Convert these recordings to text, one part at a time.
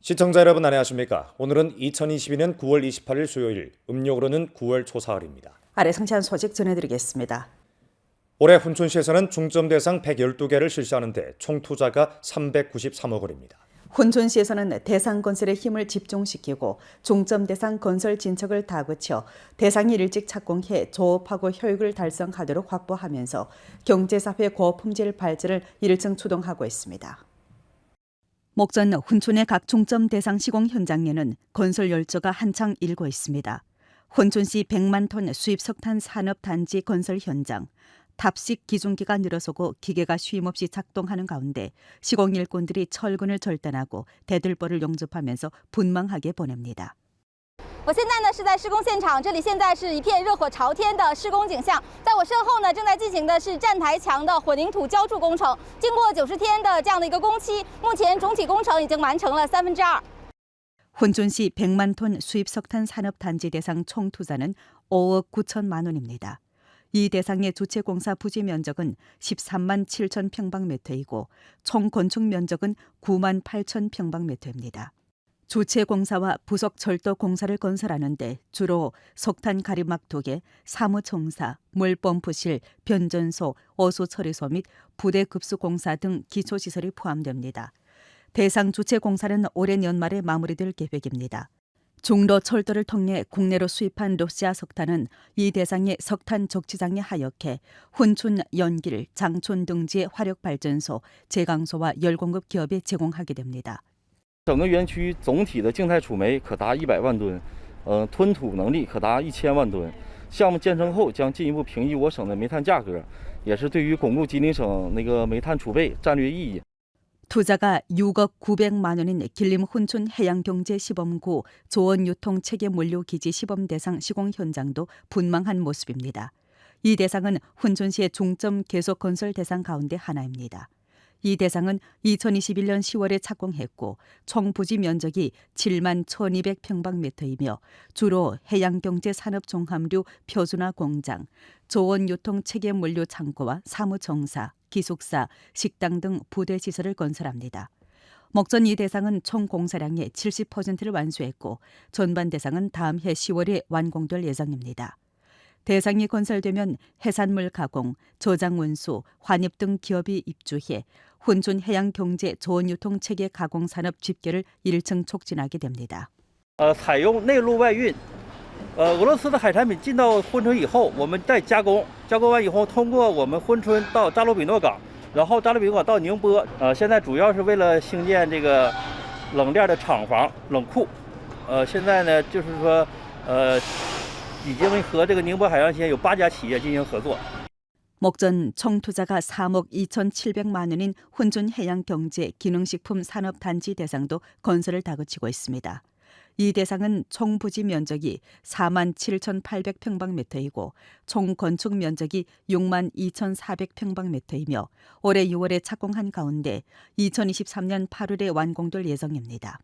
시청자 여러분 안녕하십니까? 오늘은 2022년 9월 28일 수요일, 음력으로는 9월 초사흘입니다. 아래 상세한 소식 전해드리겠습니다. 올해 훈촌시에서는 중점 대상 112개를 실시하는데 총 투자가 393억 원입니다. 훈촌시에서는 대상 건설에 힘을 집중시키고 중점 대상 건설 진척을 다그쳐 대상이 일찍 착공해 조업하고 효율을 달성하도록 확보하면서 경제사회 고품질 발전을 일정 추동하고 있습니다. 목전 훈촌의 각 중점 대상 시공 현장에는 건설 열조가 한창 일고 있습니다. 훈촌시 100만 톤 수입 석탄 산업단지 건설 현장, 탑식 기중기가 늘어서고 기계가 쉼없이 작동하는 가운데 시공 일꾼들이 철근을 절단하고 대들보를 용접하면서 분망하게 보냅니다. 我现在呢是在施工现场，这里现在是一片热火朝天的施工景象。在我身后呢，正在进行的是站台墙的混凝土浇筑工程。经过90天的这样的一个工期，目前总体工程已经完成了2/3。 훈촌시 100만 톤 수입 석탄 산업단지 대상 총 투자는 5억 9천만 원입니다. 이 대상의 주체공사 부지 면적은 13만 7천 평방미터이고 총 건축 면적은 9만 8천 평방미터입니다. 주체공사와 부속 철도 공사를 건설하는데 주로 석탄 가림막 도개, 사무청사, 물펌프실, 변전소, 어수 처리소 및 부대 급수 공사 등 기초시설이 포함됩니다. 대상 주체공사는 올해 연말에 마무리될 계획입니다. 중로 철도를 통해 국내로 수입한 러시아 석탄은 이 대상의 석탄 적치장에 하역해 훈촌, 연길, 장촌 등지의 화력발전소, 제강소와 열공급 기업에 제공하게 됩니다. 整个园区总体的静态储煤可达100万吨，吞吐能力可达1000万吨。项目建成后将进一步平抑我省的煤炭价格，也是对于巩固吉林省煤炭储备战略意义。 투자가 6억 900만 원인 길림 훈촌 해양경제시범구 조원유통체계물류기지 시범 대상 시공 현장도 분망한 모습입니다. 이 대상은 훈촌시의 중점 계속 건설 대상 가운데 하나입니다. 이 대상은 2021년 10월에 착공했고 총 부지 면적이 7만 1200평방미터이며 주로 해양경제산업종합류 표준화 공장, 조원유통체계물류 창고와 사무청사, 기숙사, 식당 등 부대 시설을 건설합니다. 목전 이 대상은 총 공사량의 70%를 완수했고 전반 대상은 다음 해 10월에 완공될 예정입니다. 대상이 건설되면 해산물 가공, 저장 운수, 환입 등 기업이 입주해 훈촌 해양경제 조원유통체계 가공산업 집결을 1층 촉진하게 됩니다. 采用内陆外运，俄罗斯的海产品进到珲春以后，我们再加工，加工完以后通过我们珲春到扎罗比诺港，然后扎罗比诺港到宁波。现在主要是为了兴建这个冷链的厂房、冷库。现在呢就是说，已经和这个宁波海洋企业有8家企业进行合作。 목전 총 투자가 3억 2,700만 원인 훈촌 해양경제 기능식품 산업단지 대상도 건설을 다그치고 있습니다. 이 대상은 총 부지 면적이 4만 7,800평방미터이고 총 건축 면적이 6만 2,400평방미터이며 올해 6월에 착공한 가운데 2023년 8월에 완공될 예정입니다.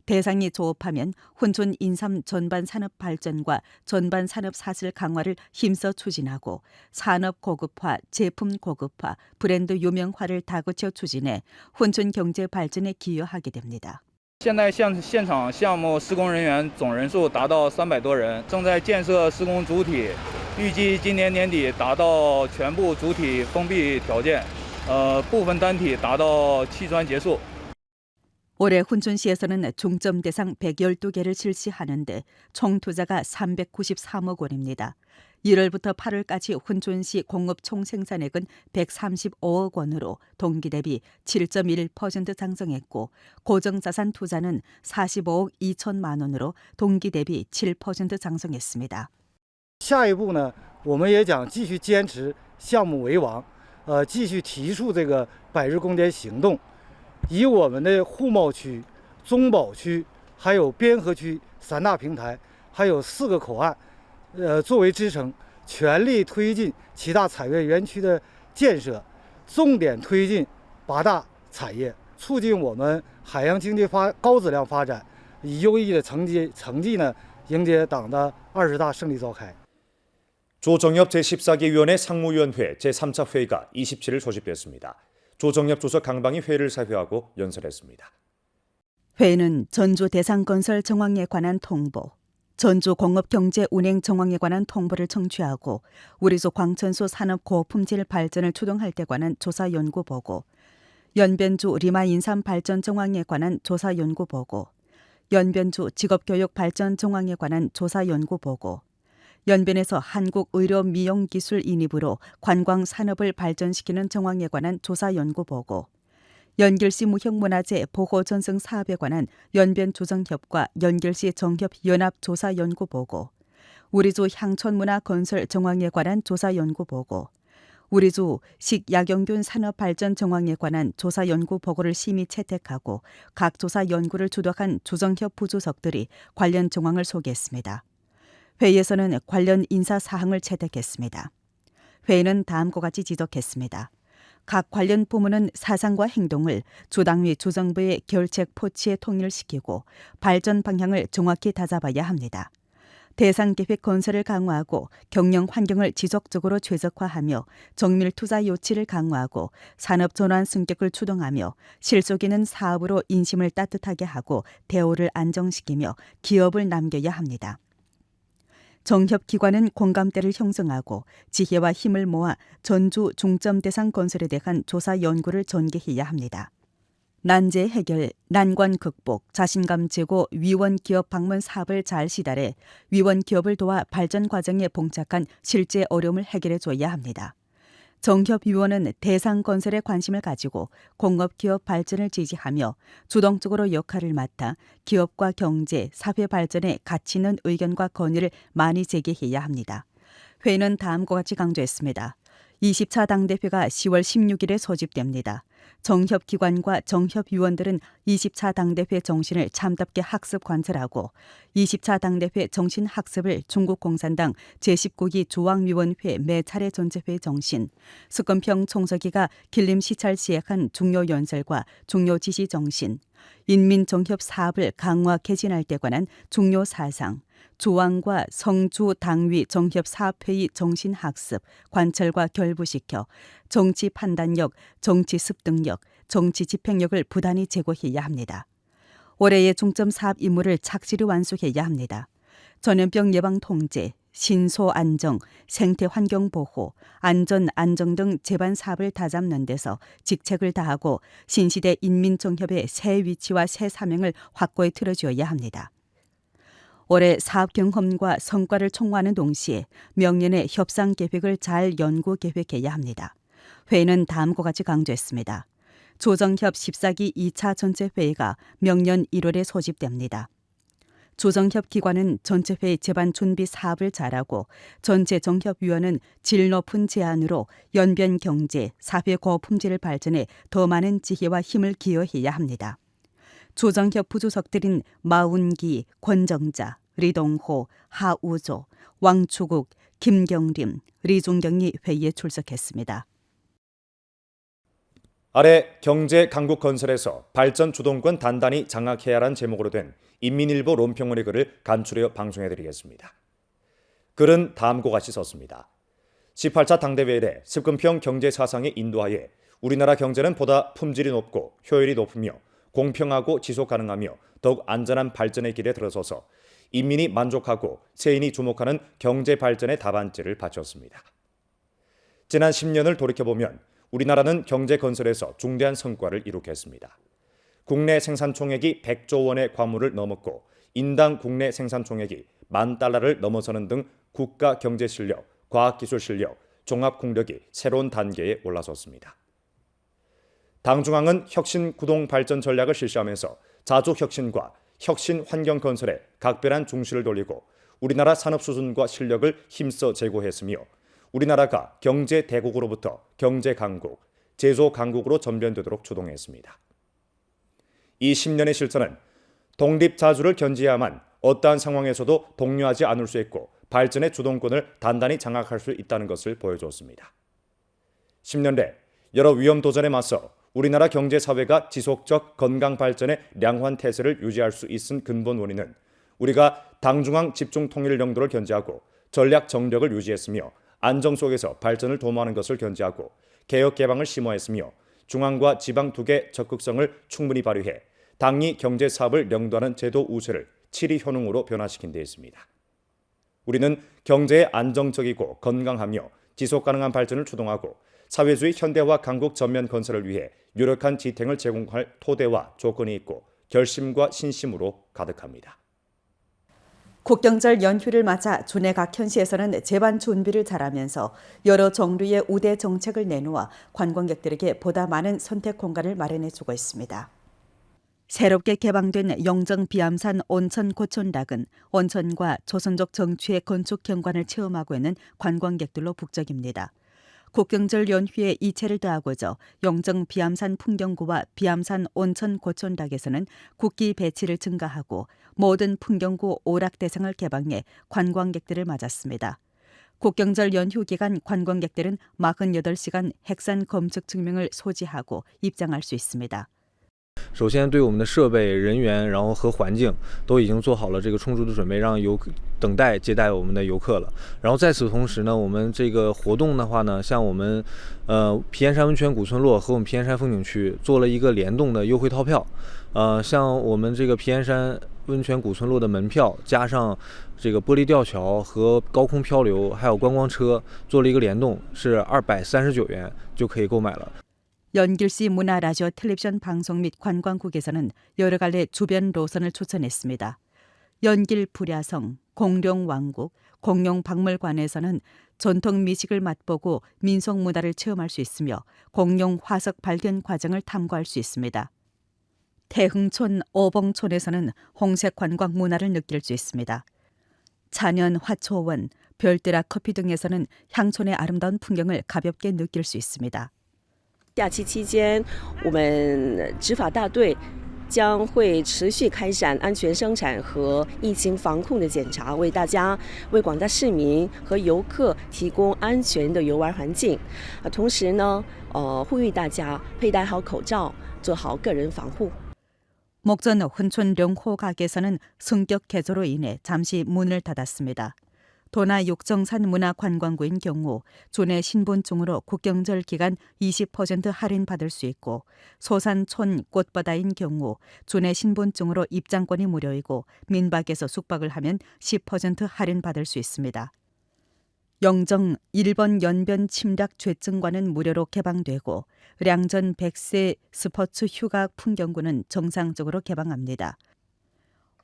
대상이 조업하면 훈촌 인삼 전반 산업 발전과 전반 산업 사슬 강화를 힘써 추진하고 산업 고급화, 제품 고급화, 브랜드 유명화를 다그쳐 추진해 훈촌 경제 발전에 기여하게 됩니다. 现在现场项目施工人员总人数达到300多人，正在建设施工主体，预计今年年底达到全部主体封闭条件，部分单体达到砌砖结束。 올해 훈촌시에서는 중점 대상 112개를 실시하는데 총 투자가 393억 원입니다. 1월부터 8월까지 훈촌시 공업 총 생산액은 135억 원으로 동기 대비 7.1% 상승했고 고정자산 투자는 45억 2천만 원으로 동기 대비 7% 상승했습니다. 下一步呢，我们也将继续坚持项目为王，继续提出这个百日攻坚行动。 以我们的沪贸区、中保区还有边河区3大平台，还有4个口岸，作为支撑，全力推进7大产业园区的建设，重点推进8大产业，促进我们海洋经济高质量发展，以优异的成绩呢，迎接党的20大胜利召开。 조정엽 제14기 위원회 상무위원회 제3차 회의가 27일 소집됐습니다. 조정엽 주석 강방이 회의를 사회하고 연설했습니다. 회의는 전주 대상건설 정황에 관한 통보, 전주 공업경제운행 정황에 관한 통보를 청취하고 우리소 광천수 산업 고품질 발전을 추동할 때 관한 조사 연구 보고, 연변주 리마 인삼 발전 정황에 관한 조사 연구 보고, 연변주 직업교육 발전 정황에 관한 조사 연구 보고, 연변에서 한국의료미용기술 인입으로 관광 산업을 발전시키는 정황에 관한 조사 연구 보고, 연길시 무형문화재 보호 전승 사업에 관한 연변 조정협과 연길시 정협 연합 조사 연구 보고, 우리주 향촌문화 건설 정황에 관한 조사 연구 보고, 우리주 식약용균 산업 발전 정황에 관한 조사 연구 보고를 심의 채택하고 각 조사 연구를 주도한 조정협 부주석들이 관련 정황을 소개했습니다. 회의에서는 관련 인사 사항을 채택했습니다. 회의는 다음과 같이 지적했습니다. 각 관련 부문은 사상과 행동을 주당위 주정부의 결책 포치에 통일시키고 발전 방향을 정확히 다잡아야 합니다. 대상 계획 건설을 강화하고 경영 환경을 지속적으로 최적화하며 정밀 투자 요치를 강화하고 산업 전환 승격을 추동하며 실속 있는 사업으로 인심을 따뜻하게 하고 대우를 안정시키며 기업을 남겨야 합니다. 정협기관은 공감대를 형성하고 지혜와 힘을 모아 전주 중점 대상 건설에 대한 조사 연구를 전개해야 합니다. 난제 해결, 난관 극복, 자신감 제고, 위원 기업 방문 사업을 잘 시달해 위원 기업을 도와 발전 과정에 봉착한 실제 어려움을 해결해 줘야 합니다. 정협위원은 대상 건설에 관심을 가지고 공업기업 발전을 지지하며 주동적으로 역할을 맡아 기업과 경제, 사회 발전에 가치 있는 의견과 건의를 많이 제기해야 합니다. 회의는 다음과 같이 강조했습니다. 20차 당대회가 10월 16일에 소집됩니다. 정협기관과 정협위원들은 20차 당대회 정신을 참답게 학습 관찰하고 20차 당대회 정신 학습을 중국공산당 제19기 조왕위원회 매 차례 전체회 정신, 수건평 총서기가 길림시찰 시행한 중요 연설과 중요 지시 정신, 인민정협 사업을 강화 개진할 때 관한 중요 사상, 조항과 성주 당위 정협 사업회의 정신학습, 관철과 결부시켜 정치 판단력, 정치 습득력, 정치 집행력을 부단히 제고해야 합니다. 올해의 중점 사업 임무를 착실히 완수해야 합니다. 전염병 예방 통제, 신소 안정, 생태 환경 보호, 안전 안정 등 제반 사업을 다잡는 데서 직책을 다하고 신시대 인민정협의 새 위치와 새 사명을 확고히 틀어주어야 합니다. 올해 사업 경험과 성과를 총괄하는 동시에 명년의 협상 계획을 잘 연구 계획해야 합니다. 회의는 다음과 같이 강조했습니다. 조정협 14기 2차 전체 회의가 명년 1월에 소집됩니다. 조정협 기관은 전체회의 제반 준비 사업을 잘하고 전체 정협위원은 질 높은 제안으로 연변 경제, 사회 고품질 발전에 더 많은 지혜와 힘을 기여해야 합니다. 조정협 부주석들인 마운기, 권정자, 리동호, 하우조, 왕추국, 김경림, 리종경이 회의에 출석했습니다. 아래 경제 강국 건설에서 발전 주동권 단단히 장악해야 하라는 제목으로 된 인민일보 논평원의 글을 간추려 방송해드리겠습니다. 글은 다음과 같이 썼습니다. 18차 당대회에 습근평 경제 사상의 인도하에 우리나라 경제는 보다 품질이 높고 효율이 높으며 공평하고 지속 가능하며 더욱 안전한 발전의 길에 들어서서 인민이 만족하고 세인이 주목하는 경제 발전의 답안지를 바쳤습니다. 지난 10년을 돌이켜보면 우리나라는 경제 건설에서 중대한 성과를 이룩했습니다. 국내 생산 총액이 100조 원의 과물을 넘었고 인당 국내 생산 총액이 $10,000를 넘어서는 등 국가 경제 실력, 과학기술 실력, 종합 국력이 새로운 단계에 올라섰습니다. 당중앙은 혁신 구동 발전 전략을 실시하면서 자족 혁신과 혁신 환경 건설에 각별한 중시를 돌리고 우리나라 산업 수준과 실력을 힘써 제고했으며 우리나라가 경제 대국으로부터 경제 강국, 제조 강국으로 전변되도록 주동했습니다. 이 10년의 실천은 독립자주를 견지해야만 어떠한 상황에서도 동요하지 않을 수 있고 발전의 주동권을 단단히 장악할 수 있다는 것을 보여주었습니다. 10년 내 여러 위험 도전에 맞서 우리나라 경제사회가 지속적 건강 발전의 량환 태세를 유지할 수 있은 근본 원인은 우리가 당중앙 집중 통일 영도를 견지하고 전략 정력을 유지했으며 안정 속에서 발전을 도모하는 것을 견지하고 개혁 개방을 심화했으며 중앙과 지방 두 개 적극성을 충분히 발휘해 당이 경제 사업을 영도하는 제도 우세를 7위 현웅으로 변화시킨 데 있습니다. 우리는 경제의 안정적이고 건강하며 지속 가능한 발전을 추동하고 사회주의 현대화 강국 전면 건설을 위해 유력한 지탱을 제공할 토대와 조건이 있고 결심과 신심으로 가득합니다. 국경절 연휴를 맞아 주내 각 현시에서는 재반 준비를 잘하면서 여러 종류의 우대 정책을 내놓아 관광객들에게 보다 많은 선택 공간을 마련해주고 있습니다. 새롭게 개방된 영정 비암산 온천 고촌락은 온천과 조선족 정취의 건축 경관을 체험하고 있는 관광객들로 북적입니다. 국경절 연휴에 이체를 더하고자 영정 비암산 풍경구와 비암산 온천 고촌락에서는 국기 배치를 증가하고 모든 풍경구 오락 대상을 개방해 관광객들을 맞았습니다. 국경절 연휴 기간 관광객들은 48시간 핵산 검측 증명을 소지하고 입장할 수 있습니다. 首先，对我们的设备、人员，然后和环境都已经做好了这个充足的准备，让等待接待我们的游客了。然后在此同时呢，我们这个活动的话呢，像我们皮岩山温泉古村落和我们皮岩山风景区做了一个联动的优惠套票。像我们这个皮岩山温泉古村落的门票，加上这个玻璃吊桥和高空漂流，还有观光车，做了一个联动，是239元就可以购买了。 연길시 문화 라디오 텔레비전 방송 및 관광국에서는 여러 갈래 주변 노선을 추천했습니다. 연길 불야성, 공룡 왕국, 공룡 박물관에서는 전통 미식을 맛보고 민속 문화를 체험할 수 있으며 공룡 화석 발견 과정을 탐구할 수 있습니다. 태흥촌 오봉촌에서는 홍색 관광 문화를 느낄 수 있습니다. 찬연 화초원, 별대라 커피 등에서는 향촌의 아름다운 풍경을 가볍게 느낄 수 있습니다. 假期期间，我们执法大队将会持续开展安全生产和疫情防控的检查，为广大市民和游客提供安全的游玩环境。同时呢，呼吁大家佩戴好口罩，做好个人防护。 목전 훈촌 령호각에서는 성격 개조로 인해 잠시 문을 닫았습니다. 도나 육정산 문화관광구인 경우 주내 신분증으로 국경절 기간 20% 할인 받을 수 있고 소산촌 꽃바다인 경우 주내 신분증으로 입장권이 무료이고 민박에서 숙박을 하면 10% 할인 받을 수 있습니다. 영정 1번 연변 침략 죄증관은 무료로 개방되고 량전 100세 스포츠 휴가 풍경구는 정상적으로 개방합니다.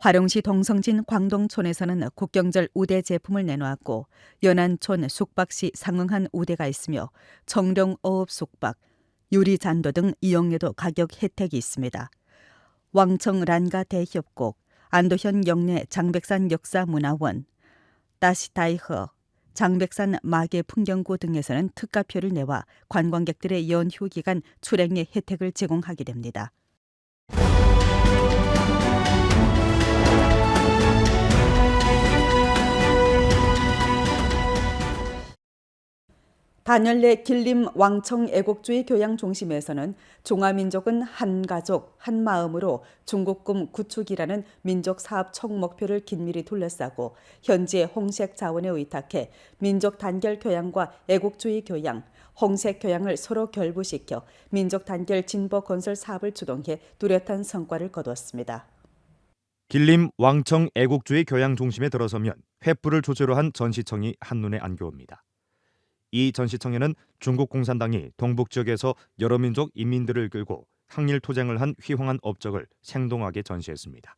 화룡시 동성진 광동촌에서는 국경절 우대 제품을 내놓았고 연안촌 숙박시 상응한 우대가 있으며 청룡 어업 숙박, 유리잔도 등 이용료도 가격 혜택이 있습니다. 왕청 란가 대협곡, 안도현 영내 장백산 역사문화원, 다시다이허, 장백산 마계 풍경구 등에서는 특가표를 내와 관광객들의 연휴 기간 출행의 혜택을 제공하게 됩니다. 단열내 길림 왕청 애국주의 교양 중심에서는 중화민족은 한 가족, 한 마음으로 중국금 구축이라는 민족 사업 총 목표를 긴밀히 둘러싸고 현지의 홍색 자원에 의탁해 민족 단결 교양과 애국주의 교양, 홍색 교양을 서로 결부시켜 민족 단결 진보 건설 사업을 주동해 뚜렷한 성과를 거두었습니다. 길림 왕청 애국주의 교양 중심에 들어서면 횃불을 주제로 한 전시청이 한눈에 안겨옵니다. 이 전시청에는 중국 공산당이 동북 지역에서 여러 민족 인민들을 끌고 항일 투쟁을 한 휘황한 업적을 생동하게 전시했습니다.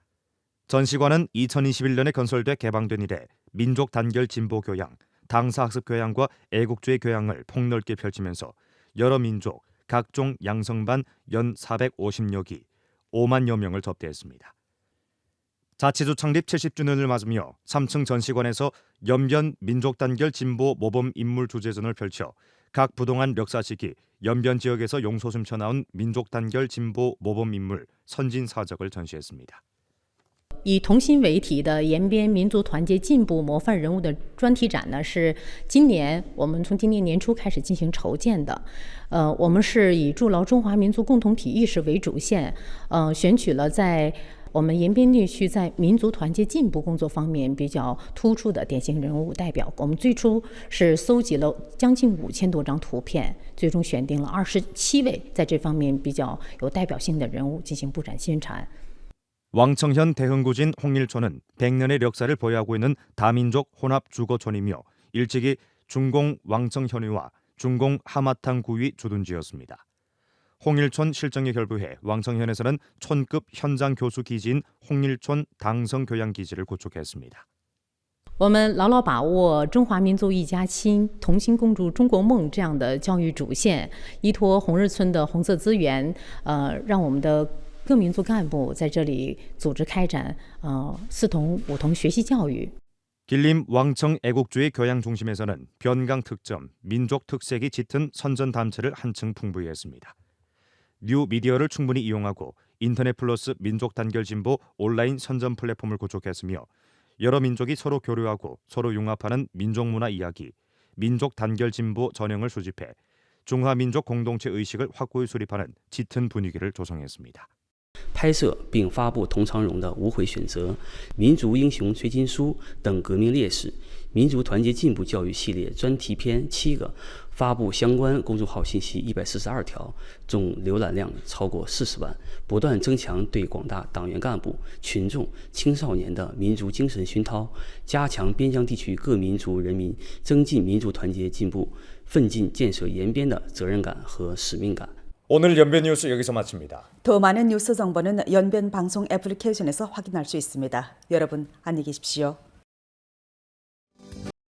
전시관은 2021년에 건설돼 개방된 이래 민족 단결 진보 교양, 당사학습 교양과 애국주의 교양을 폭넓게 펼치면서 여러 민족, 각종 양성반 연 450여 기, 5만여 명을 접대했습니다. 자치주 창립 70주년을 맞으며 3층 전시관에서 연변 민족단결 진보 모범 인물 주제전을 펼쳐 각 부동안 역사 시기 연변 지역에서 용솟음쳐 나온 민족단결 진보 모범 인물 선진 사적을 전시했습니다. 以同心为题的延边民族团结进步模范人物的专题展呢，是我们从今年年初开始进行筹建的。我们是以筑牢中华民族共同体意识为主线，选取了在我们延边地区在民族团结进步工作方面比较突出的典型人物代表。我们最初是搜集了将近5000多张图片，最终选定了27位在这方面比较有代表性的人物进行布展宣传。 왕청현 대흥구진 홍일촌은 100년의 역사를 보유하고 있는 다민족 혼합 주거촌이며 일찍이 중공 왕청현위와 중공 하마탕 구위 주둔지였습니다. 홍일촌 실정에 결부해 왕청현에서는 촌급 현장 교수 기지인 홍일촌 당성 교양 기지를 구축했습니다. 我们牢牢把握中华民族一家亲、同心共筑中国梦这样的教育主线，依托红日村的红色资源，让我们的各民族干部在这里组织开展四同五同学习教育。 길림 왕청 애국주의 교양 중심에서는 변강 특점, 민족 특색이 짙은 선전 담체를 한층 풍부히 했습니다. 뉴 미디어를 충분히 이용하고 인터넷 플러스 민족 단결 진보 온라인 선전 플랫폼을 구축했으며 여러 민족이 서로 교류하고 서로 융합하는 민족 문화 이야기, 민족 단결 진보 전형을 수집해 중화민족 공동체 의식을 확고히 수립하는 짙은 분위기를 조성했습니다. 拍摄并发布童长荣的《无悔选择》、《民族英雄崔金书》等革命烈士、民族团结进步教育系列专题片7个，发布相关公众号信息142条，总浏览量超过40万，不断增强对广大党员干部、群众、青少年的民族精神熏陶，加强边疆地区各民族人民增进民族团结进步、奋进建设延边的责任感和使命感。 오늘 연변 뉴스 여기서 마칩니다. 더 많은 뉴스 정보는 연변 방송 애플리케이션에서 확인할 수 있습니다. 여러분 안녕히 계십시오.